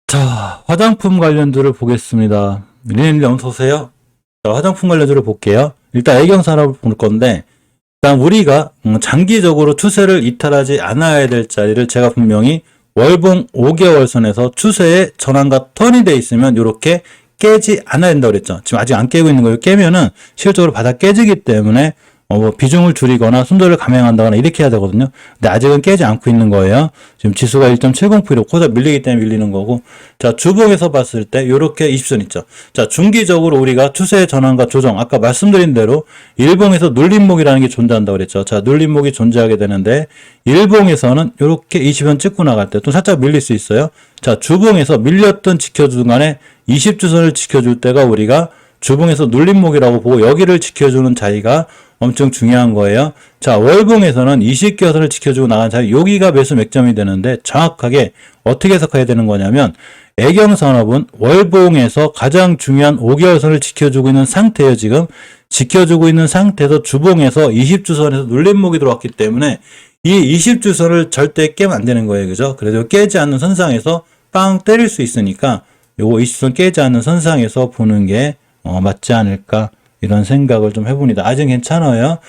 자, 화장품 관련주를 보겠습니다. 리님 어서 오세요. 자, 화장품 관련주를 볼게요. 일단 애경산업을 볼 건데, 일단 우리가 장기적으로 추세를 이탈하지 않아야 될 자리를 제가 분명히 월봉 5개월 선에서 추세의 전환과 턴이 돼 있으면 이렇게 깨지 않아야 된다고 그랬죠. 지금 아직 안 깨고 있는 거예요. 깨면은 실질적으로 바닥 깨지기 때문에 뭐 비중을 줄이거나 순도를 감행한다거나 이렇게 해야 되거든요. 근데 아직은 깨지 않고 있는 거예요. 지금 지수가 1.70%로 코자 밀리기 때문에 밀리는 거고. 자, 주봉에서 봤을 때 이렇게 20선 있죠. 자, 중기적으로 우리가 추세의 전환과 조정, 아까 말씀드린 대로 일봉에서 눌림목이라는 게 존재한다고 그랬죠. 자, 눌림목이 존재하게 되는데 일봉에서는 이렇게 20선 찍고 나갈 때 또 살짝 밀릴 수 있어요. 자, 주봉에서 밀렸던 지켜주는 간에 20주선을 지켜줄 때가 우리가 주봉에서 눌림목이라고 보고 여기를 지켜주는 자리가 엄청 중요한 거예요. 자, 월봉에서는 20개선을 지켜주고 나간 자리, 여기가 매수 맥점이 되는데 정확하게 어떻게 해석해야 되는 거냐면 애경산업은 월봉에서 가장 중요한 5개월선을 지켜주고 있는 상태예요. 지금 지켜주고 있는 상태에서 주봉에서 20주선에서 눌림목이 들어왔기 때문에 이 20주선을 절대 깨면 안 되는 거예요. 그죠? 그래도 깨지 않는 선상에서 빵 때릴 수 있으니까 요거 20주선 깨지 않는 선상에서 보는 게 맞지 않을까 이런 생각을 좀 해봅니다. 아직 괜찮아요.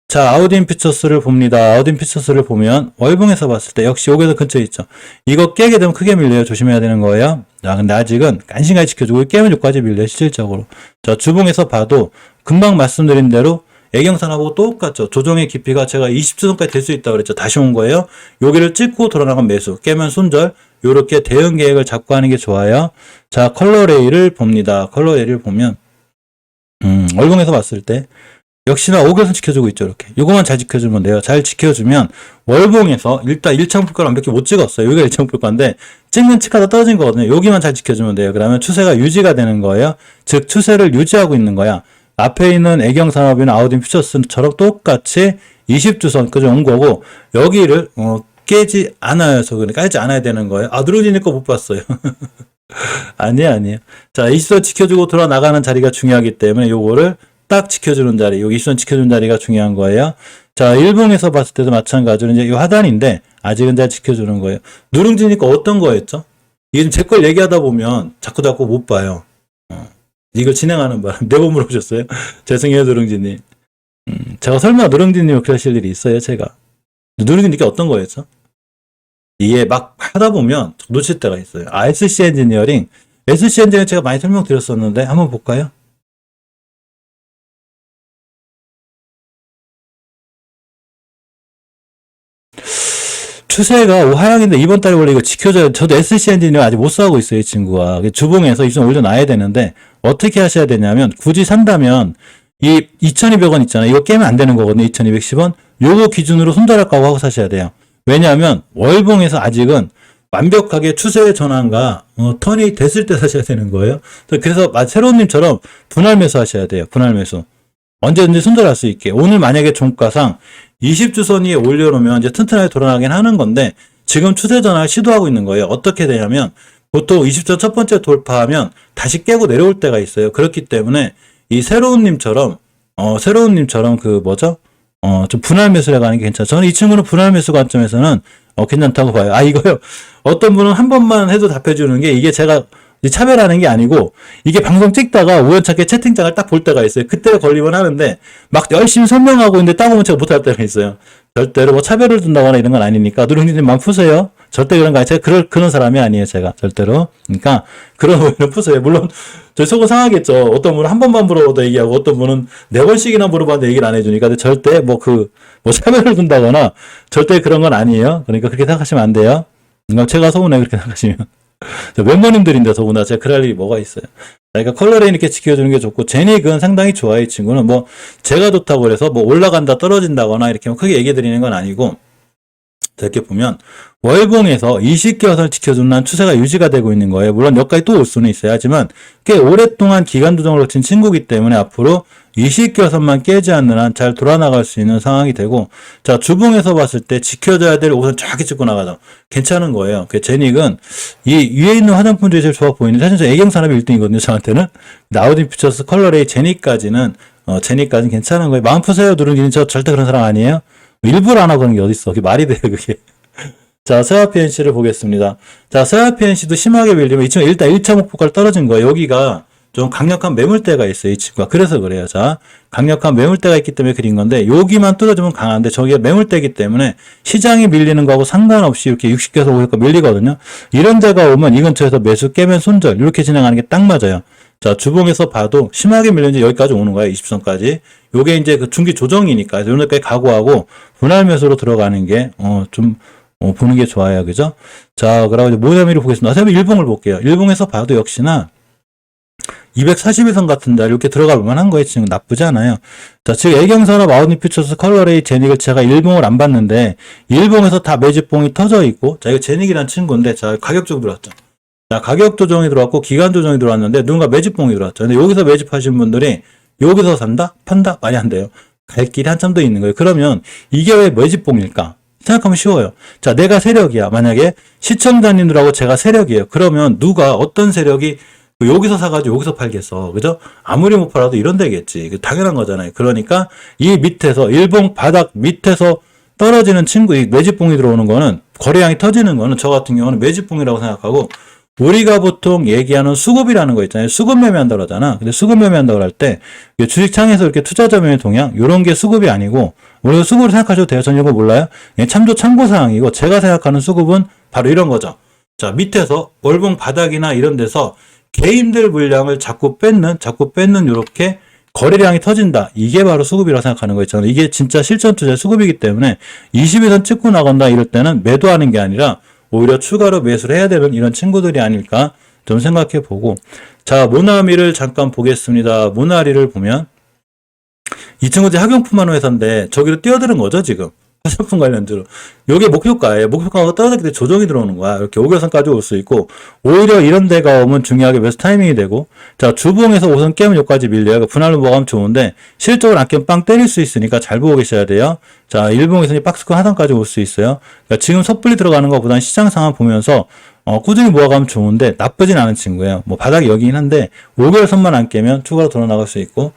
자, 아우딘 피처스를 봅니다. 아우딘 피처스를 보면 월봉에서 봤을 때 역시 여기서 근처에 있죠. 이거 깨게 되면 크게 밀려요. 조심해야 되는 거예요. 자, 근데 아직은 간신하게 지켜주고 깨면 여기까지 밀려요. 실질적으로. 자, 주봉에서 봐도 금방 말씀드린 대로 애경산업하고 똑같죠. 조정의 깊이가 제가 20주선까지 될 수 있다고 그랬죠. 다시 온 거예요. 여기를 찍고 돌아나간 매수. 깨면 손절. 요렇게 대응 계획을 잡고 하는 게 좋아요. 자, 컬러레이를 봅니다. 컬러레이를 보면 월봉에서 봤을 때 역시나 5개선 지켜주고 있죠. 이렇게 요거만 잘 지켜주면 돼요. 잘 지켜주면 월봉에서 일단 1차목표가를 완벽히 못 찍었어요. 여기가 1차목표가인데 찍는 치카가 떨어진 거거든요. 여기만 잘 지켜주면 돼요. 그러면 추세가 유지가 되는 거예요. 즉 추세를 유지하고 있는 거야. 앞에 있는 애경산업이나 아우딘 퓨처스처럼 똑같이 20주선 그저 온 거고 여기를 깨지 않아요. 깔지 않아야 되는 거예요. 아, 누룽지님 거 못 봤어요. 아니에요. 자, 20선 지켜주고 돌아 나가는 자리가 중요하기 때문에 요거를 딱 지켜주는 자리, 여기 20선 지켜주는 자리가 중요한 거예요. 자, 일봉에서 봤을 때도 마찬가지로 이제 이 하단인데 아직은 잘 지켜주는 거예요. 누룽지니까 어떤 거였죠? 이게 좀 제 걸 얘기하다 보면 자꾸 못 봐요. 이걸 진행하는 바람 네 번 물어보셨어요? 죄송해요, 누룽지님. 제가 설마 누룽지님을 그러실 일이 있어요, 제가. 누룽지니까 어떤 거였죠? 이게 막 하다 보면 놓칠 때가 있어요. SC 엔지니어링. SC 엔지니어링 제가 많이 설명드렸었는데 한번 볼까요? 추세가 하향인데 이번 달에 원래 이거 지켜줘야, 저도 SC 엔지니어 아직 못 사고 있어요, 이 친구가. 주봉에서 입선 올려놔야 되는데 어떻게 하셔야 되냐면 굳이 산다면 이 2,200원 있잖아요. 이거 깨면 안 되는 거거든요. 2,210원. 요거 기준으로 손절할까고 하고 사셔야 돼요. 왜냐하면 월봉에서 아직은 완벽하게 추세의 전환과 턴이 됐을 때 사셔야 되는 거예요. 그래서 새로운님처럼 분할 매수 하셔야 돼요. 분할 매수. 언제든지 손절할 수 있게. 오늘 만약에 종가상 20주선 위에 올려놓으면 이제 튼튼하게 돌아가긴 하는 건데 지금 추세 전환을 시도하고 있는 거예요. 어떻게 되냐면 보통 20주선 첫 번째 돌파하면 다시 깨고 내려올 때가 있어요. 그렇기 때문에 이 새로운님처럼 좀 분할 매수를 가는 게 괜찮아요. 저는 이 친구는 분할 매수 관점에서는 괜찮다고 봐요. 아, 이거요. 어떤 분은 한 번만 해도 답해주는 게 이게 제가 차별하는 게 아니고 이게 방송 찍다가 우연찮게 채팅창을 딱 볼 때가 있어요. 그때 걸리면 하는데 막 열심히 설명하고 있는데 딱 보면 제가 못할 때가 있어요. 절대로 뭐 차별을 둔다거나 이런 건 아니니까 누룽지님 마음 푸세요. 절대 그런 거 아니에요. 제가 그런 사람이 아니에요. 제가 절대로. 그러니까 그런 오해는 푸세요. 물론 저 속은 상하겠죠. 어떤 분은 한 번만 물어봐도 얘기하고 어떤 분은 네 번씩이나 물어봐도 얘기를 안 해주니까. 근데 절대 뭐 차별을 둔다거나 절대 그런 건 아니에요. 그러니까 그렇게 생각하시면 안 돼요. 그러니까 제가 서운해 그렇게 생각하시면. 멤버님들인데 더구나 제가 그럴 일이 뭐가 있어요. 그러니까 컬러레인 이렇게 지켜주는 게 좋고 제닉은 상당히 좋아요. 이 친구는 뭐 제가 좋다고 해서 뭐 올라간다 떨어진다거나 이렇게 크게 얘기 드리는 건 아니고 이렇게 보면 월봉에서 20개선을 지켜주는 한 추세가 유지가 되고 있는 거예요. 물론 여기까지 또 올 수는 있어요. 하지만 꽤 오랫동안 기간 조정을 거친 친구이기 때문에 앞으로 20개선만 깨지 않는 한 잘 돌아나갈 수 있는 상황이 되고, 자, 주봉에서 봤을 때 지켜줘야 될 옷은 쫙 찍고 나가죠. 괜찮은 거예요. 제닉은 이 위에 있는 화장품 중에 제일 좋아 보이는데 사실 저 애경산업이 1등이거든요. 저한테는. 아우딘 퓨처스, 컬러레이, 제닉까지는 괜찮은 거예요. 마음 푸세요. 누룽지는 저 절대 그런 사람 아니에요. 일부러 안 하고 그런 게 어딨어. 그게 말이 돼요, 그게. 자, 스와PNC를 보겠습니다. 자, 스와PNC도 심하게 밀리면 이 친구가 일단 1차 목표가를 떨어진 거예요. 여기가 좀 강력한 매물대가 있어요, 이 친구가. 그래서 그래요. 자, 강력한 매물대가 있기 때문에 그린 건데, 여기만 뚫어주면 강한데, 저기가 매물대이기 때문에 시장이 밀리는 거하고 상관없이 이렇게 60개에서 50개 밀리거든요. 이런 데가 오면 이 근처에서 매수 깨면 손절, 이렇게 진행하는 게 딱 맞아요. 자, 주봉에서 봐도 심하게 밀리는지 여기까지 오는 거예요, 20선까지. 요게 이제 그 중기 조정이니까, 이런 데까지 각오하고, 분할 매수로 들어가는 게, 보는 게 좋아요. 그죠? 자, 그러고 이제 모자미를 보겠습니다. 어차피 일봉을 볼게요. 일봉에서 봐도 역시나 241선 같은 데 이렇게 들어갈 만한 거예요. 지금 나쁘지 않아요. 자, 지금 애경산업, 아웃니 퓨처스, 컬러레이, 제닉을 제가 일봉을 안 봤는데, 일봉에서 다 매집봉이 터져 있고, 자, 이거 제닉이란 친구인데, 자, 가격 조정 들어왔죠. 자, 가격 조정이 들어왔고, 기간 조정이 들어왔는데, 누군가 매집봉이 들어왔죠. 근데 여기서 매집하신 분들이, 여기서 산다? 판다? 말이 안 돼요. 갈 길이 한참 더 있는 거예요. 그러면, 이게 왜 매집봉일까? 생각하면 쉬워요. 자, 내가 세력이야. 만약에 시청자님들하고 제가 세력이에요. 그러면 누가 어떤 세력이 여기서 사가지고 여기서 팔겠어. 그죠? 아무리 못 팔아도 이런 데겠지. 당연한 거잖아요. 그러니까 이 밑에서 일봉 바닥 밑에서 떨어지는 친구, 이 매집봉이 들어오는 거는 거래량이 터지는 거는 저 같은 경우는 매집봉이라고 생각하고 우리가 보통 얘기하는 수급이라는 거 있잖아요. 수급 매매한다 그러잖아. 근데 수급 매매한다고 할 때 주식창에서 이렇게 투자자 매매 동향 이런 게 수급이 아니고 우리가 수급을 생각하셔도 돼요. 전 이거 몰라요. 참조 참고사항이고 제가 생각하는 수급은 바로 이런 거죠. 자, 밑에서 월봉 바닥이나 이런 데서 개인들 물량을 자꾸 뺏는 이렇게 거래량이 터진다. 이게 바로 수급이라고 생각하는 거 있잖아요. 이게 진짜 실전 투자의 수급이기 때문에 20일선 찍고 나간다 이럴 때는 매도하는 게 아니라 오히려 추가로 매수를 해야 되는 이런 친구들이 아닐까 좀 생각해 보고. 자, 모나미를 잠깐 보겠습니다. 모나리를 보면 이 친구 이제 학용품만 회사인데 저기로 뛰어드는 거죠, 지금. 화장품 관련주로. 요게 목표가예요. 목표가가 떨어졌기 때문에 조정이 들어오는 거야. 이렇게 5개선까지 올 수 있고, 오히려 이런 데가 오면 중요하게 매수 타이밍이 되고, 자, 주봉에서 5선 깨면 여기까지 밀려요. 분할로 먹으면 좋은데, 실적으로 안 깨면 빵 때릴 수 있으니까 잘 보고 계셔야 돼요. 자, 일봉에서 박스권 하단까지 올 수 있어요. 그러니까 지금 섣불리 들어가는 것보다는 시장 상황 보면서, 꾸준히 모아가면 좋은데, 나쁘진 않은 친구예요. 뭐, 바닥이 여기긴 한데, 5개월 선만 안 깨면 추가로 돌아 나갈 수 있고,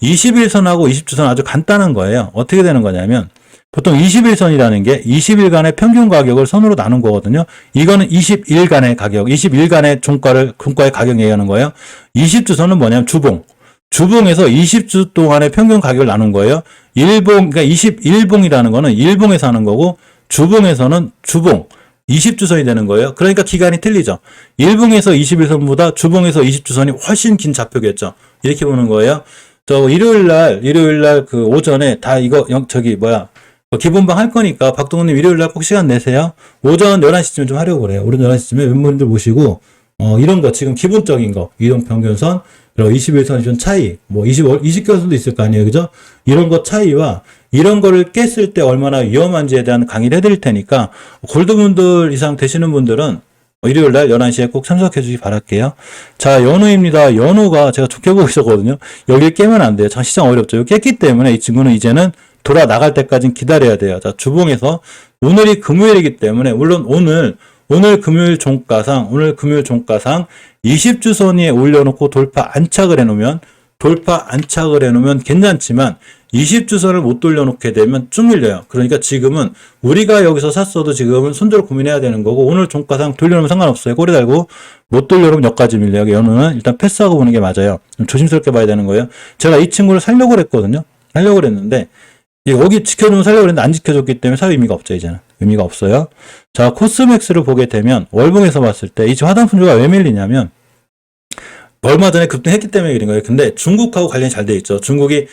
21선하고 20주선 아주 간단한 거예요. 어떻게 되는 거냐면, 보통 21선이라는 게 20일간의 평균 가격을 선으로 나눈 거거든요. 이거는 20일간의 가격, 20일간의 종가의 가격 얘기하는 거예요. 20주선은 뭐냐면 주봉. 주봉에서 20주 동안의 평균 가격을 나눈 거예요. 일봉, 그러니까 21봉이라는 거는 일봉에서 하는 거고, 주봉에서는 주봉. 20주선이 되는 거예요. 그러니까 기간이 틀리죠. 일봉에서 21선보다 주봉에서 20주선이 훨씬 긴 좌표겠죠. 이렇게 보는 거예요. 일요일 날 그 오전에 다 이거, 기본방 할 거니까 박동훈님 일요일날 꼭 시간 내세요. 오전 11시쯤에 좀 하려고 그래요. 오전 11시쯤에 멤버분들 모시고 이런 거 지금 기본적인 거 이동평균선 그리고 21선 좀 차이 20개선도 있을 거 아니에요. 그죠? 이런 거 차이와 이런 거를 깼을 때 얼마나 위험한지에 대한 강의를 해드릴 테니까 골드분들 이상 되시는 분들은 일요일날 11시에 꼭 참석해 주시기 바랄게요. 자, 연우입니다. 연우가 제가 좋게 보고 있었거든요. 여길 깨면 안 돼요. 참 시장 어렵죠. 깼기 때문에 이 친구는 이제는 돌아 나갈 때까지는 기다려야 돼요. 자, 주봉에서 오늘이 금요일이기 때문에 물론 오늘 금요일 종가상 20주선 위에 올려놓고 돌파 안착을 해놓으면 괜찮지만 20주선을 못 돌려놓게 되면 쭉 밀려요. 그러니까 지금은 우리가 여기서 샀어도 지금은 손절을 고민해야 되는 거고 오늘 종가상 돌려놓으면 상관없어요. 꼬리 달고 못 돌려놓으면 여기까지 밀려요. 연우는 일단 패스하고 보는 게 맞아요. 좀 조심스럽게 봐야 되는 거예요. 제가 이 친구를 살려고 그랬거든요. 살려고 그랬는데 여기 지켜주면 살려고 그랬는데 안 지켜줬기 때문에 살 의미가 없죠. 이제는 의미가 없어요. 자, 코스맥스를 보게 되면 월봉에서 봤을 때 이 화장품주가 왜 밀리냐면 얼마 전에 급등했기 때문에 그런 거예요. 근데 중국하고 관련이 잘 돼 있죠. 중국이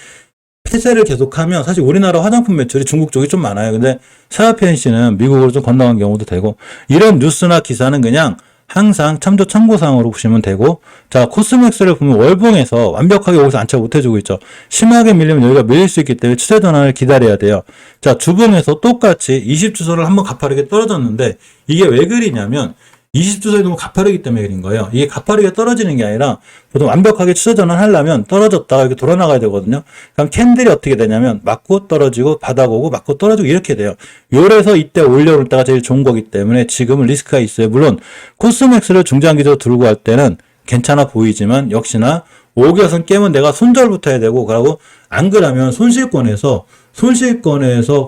폐쇄를 계속하면 사실 우리나라 화장품 매출이 중국 쪽이 좀 많아요. 근데 스와PNC는 미국으로 좀 건너간 경우도 되고 이런 뉴스나 기사는 그냥 항상 참고사항으로 보시면 되고, 자, 코스맥스를 보면 월봉에서 완벽하게 여기서 안착 못 해주고 있죠. 심하게 밀리면 여기가 밀릴 수 있기 때문에 추세 전환을 기다려야 돼요. 자, 주봉에서 똑같이 20주선을 한번 가파르게 떨어졌는데 이게 왜 그리냐면 20주선이 너무 가파르기 때문에 그린 거예요. 이게 가파르게 떨어지는 게 아니라 보통 완벽하게 추세 전환 하려면 떨어졌다가 이렇게 돌아 나가야 되거든요. 그럼 캔들이 어떻게 되냐면 맞고 떨어지고 바닥 오고 맞고 떨어지고 이렇게 돼요. 요래서 이때 올려올 때가 제일 좋은 거기 때문에 지금은 리스크가 있어요. 물론 코스맥스를 중장기적으로 들고 갈 때는 괜찮아 보이지만 역시나 5개월선 깨면 내가 손절부터 해야 되고, 그러고 안 그러면 손실권에서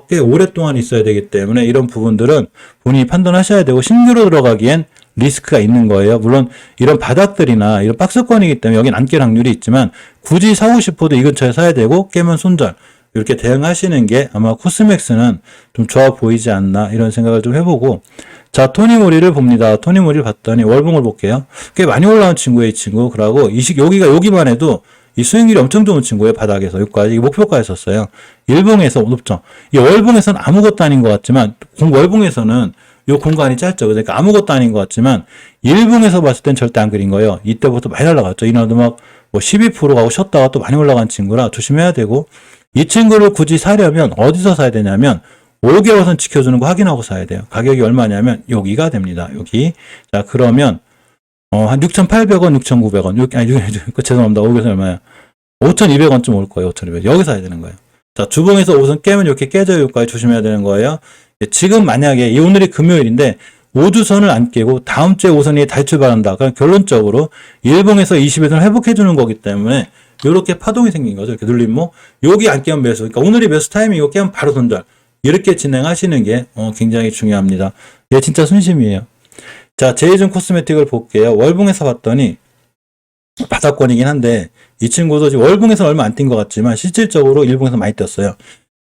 꽤 오랫동안 있어야 되기 때문에 이런 부분들은 본인이 판단하셔야 되고, 신규로 들어가기엔 리스크가 있는 거예요. 물론 이런 바닥들이나 이런 박스권이기 때문에 여긴 안 깰 확률이 있지만 굳이 사고 싶어도 이 근처에 사야 되고 깨면 손절 이렇게 대응하시는 게 아마 코스맥스는 좀 좋아 보이지 않나 이런 생각을 좀 해보고, 자, 토니모리를 봅니다. 토니모리를 봤더니 월봉을 볼게요. 꽤 많이 올라온 친구예요, 이 친구. 그러고 여기만 해도 이 수익률이 엄청 좋은 친구예요, 바닥에서. 여기까지, 목표가에 썼어요. 일봉에서 높죠. 이 월봉에서는 아무것도 아닌 것 같지만, 월봉에서는 요 공간이 짧죠. 그러니까 아무것도 아닌 것 같지만, 일봉에서 봤을 땐 절대 안 그린 거예요. 이때부터 많이 올라갔죠. 이날도 막, 12% 가고 쉬었다가 또 많이 올라간 친구라 조심해야 되고, 이 친구를 굳이 사려면 어디서 사야 되냐면, 5개월선 지켜주는 거 확인하고 사야 돼요. 가격이 얼마냐면, 여기가 됩니다. 여기. 자, 그러면, 한 6,800원, 6,900원. 죄송합니다. 5개월선 얼마야? 5,200원쯤 올 거예요. 5,200원. 여기 사야 되는 거예요. 자, 주봉에서 우선 깨면 이렇게 깨져요. 여기까지 조심해야 되는 거예요. 지금 만약에 오늘이 금요일인데 5주선을 안 깨고 다음 주에 5선이 다시 출발한다. 그럼 결론적으로 일봉에서 20일선을 회복해 주는 거기 때문에 이렇게 파동이 생긴 거죠. 이렇게 눌림목. 여기 안 깨면 매수. 그러니까 오늘이 매수 타이밍이고 깨면 바로 손절. 이렇게 진행하시는 게 굉장히 중요합니다. 얘 진짜 순심이에요. 자, 제이준 코스메틱을 볼게요. 월봉에서 봤더니 바닥권이긴 한데 이 친구도 지금 월봉에서 얼마 안 뛴 것 같지만 실질적으로 일봉에서 많이 뛰었어요.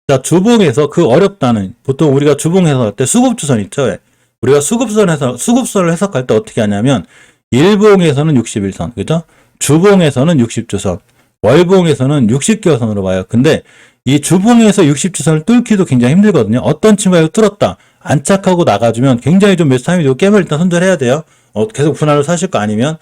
자, 주봉에서 그 어렵다는, 보통 우리가 주봉에서 할 때 수급주선 있죠? 우리가 수급선을 해석할 때 어떻게 하냐면, 일봉에서는 61선, 그죠? 주봉에서는 60주선, 월봉에서는 60개월선으로 봐요. 근데 이 주봉에서 60주선을 뚫기도 굉장히 힘들거든요. 어떤 친구가 이거 뚫었다, 안착하고 나가주면 굉장히 좀 매수 타임이 되고 깨면 일단 손절해야 돼요. 계속 분할로 사실 거 아니면,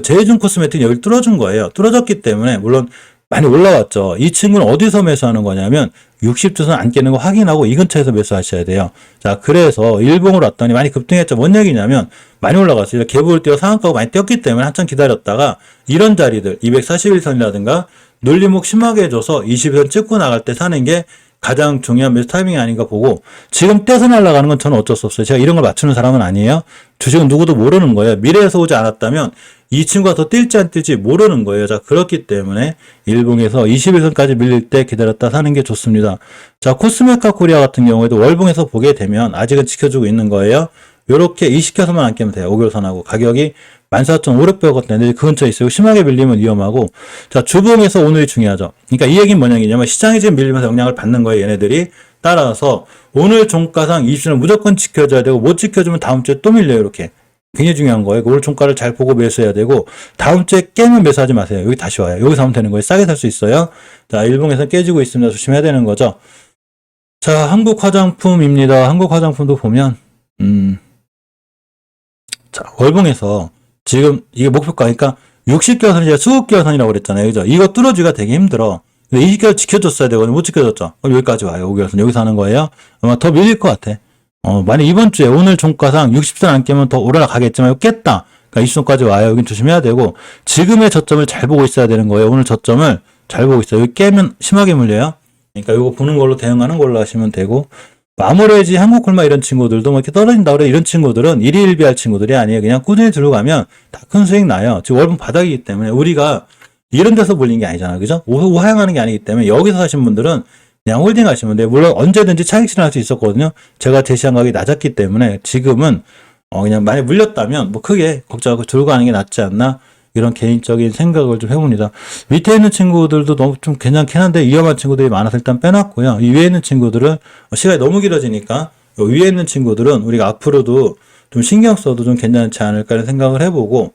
제이준 코스메틱 여기를 뚫어준 거예요. 뚫어졌기 때문에, 물론, 많이 올라왔죠. 이 친구는 어디서 매수하는 거냐면 60주선 안 깨는 거 확인하고 이 근처에서 매수하셔야 돼요. 자, 그래서 일봉으로 왔더니 많이 급등했죠. 뭔 얘기냐면 많이 올라갔어요. 갭을 띄어 상한가가 많이 뛰었기 때문에 한참 기다렸다가 이런 자리들 241선이라든가 눌림목 심하게 해줘서 20선 찍고 나갈 때 사는 게 가장 중요한 매수 타이밍이 아닌가 보고, 지금 떼서 날아가는 건 저는 어쩔 수 없어요. 제가 이런 걸 맞추는 사람은 아니에요. 주식은 누구도 모르는 거예요. 미래에서 오지 않았다면 이 친구가 더 뛸지 안 뛸지 모르는 거예요. 자, 그렇기 때문에 일봉에서 21선까지 밀릴 때 기다렸다 사는 게 좋습니다. 자, 코스메카 코리아 같은 경우에도 월봉에서 보게 되면 아직은 지켜주고 있는 거예요. 요렇게 20켜서만 안 깨면 돼요. 5개월선하고 가격이 14,500원대인데 그 근처에 있어요. 심하게 밀리면 위험하고. 자, 주봉에서 오늘이 중요하죠. 그러니까 이 얘기는 뭐냐면 시장이 지금 밀리면서 영향을 받는 거예요. 얘네들이. 따라서 오늘 종가상 20주는 무조건 지켜줘야 되고, 못 지켜주면 다음 주에 또 밀려요. 이렇게. 굉장히 중요한 거예요. 오늘 종가를 잘 보고 매수해야 되고, 다음 주에 깨면 매수하지 마세요. 여기 다시 와요. 여기서 하면 되는 거예요. 싸게 살 수 있어요. 자, 일봉에서 깨지고 있습니다. 조심해야 되는 거죠. 자, 한국 화장품입니다. 한국 화장품도 보면, 자, 월봉에서 지금 이게 목표가니까 60개월선이 제가 수급개월선이라고 그랬잖아요. 그죠? 이거 뚫어주기가 되게 힘들어. 20개월 지켜줬어야 되거든요. 못 지켜줬죠. 그럼 여기까지 와요. 5개월선. 여기서 하는 거예요. 아마 더 밀릴 것 같아. 만약 이번 주에 오늘 종가상 60선 안 깨면 더 올라가겠지만 이거 깼다. 그러니까 20선까지 와요. 여긴 조심해야 되고, 지금의 저점을 잘 보고 있어야 되는 거예요. 오늘 저점을 잘 보고 있어요. 여기 깨면 심하게 물려요. 그러니까 이거 보는 걸로 대응하는 걸로 하시면 되고, 아무래지 한국콜마 이런 친구들도 뭐 이렇게 떨어진다 그래. 이런 친구들은 일희일비할 친구들이 아니에요. 그냥 꾸준히 들고 가면 다 큰 수익 나요. 지금 월봉 바닥이기 때문에 우리가 이런 데서 몰린 게 아니잖아요. 그죠? 우하향하는 게 아니기 때문에 여기서 사신 분들은 그냥 홀딩 하시면 돼요. 물론 언제든지 차익 실현할 수 있었거든요. 제가 제시한 가격이 낮았기 때문에 지금은 그냥 많이 물렸다면 뭐 크게 걱정하고 들고 가는 게 낫지 않나, 이런 개인적인 생각을 좀 해봅니다. 밑에 있는 친구들도 너무 좀 괜찮긴 한데 위험한 친구들이 많아서 일단 빼놨고요. 이 위에 있는 친구들은 시간이 너무 길어지니까 위에 있는 친구들은 우리가 앞으로도 좀 신경 써도 좀 괜찮지 않을까 생각을 해보고,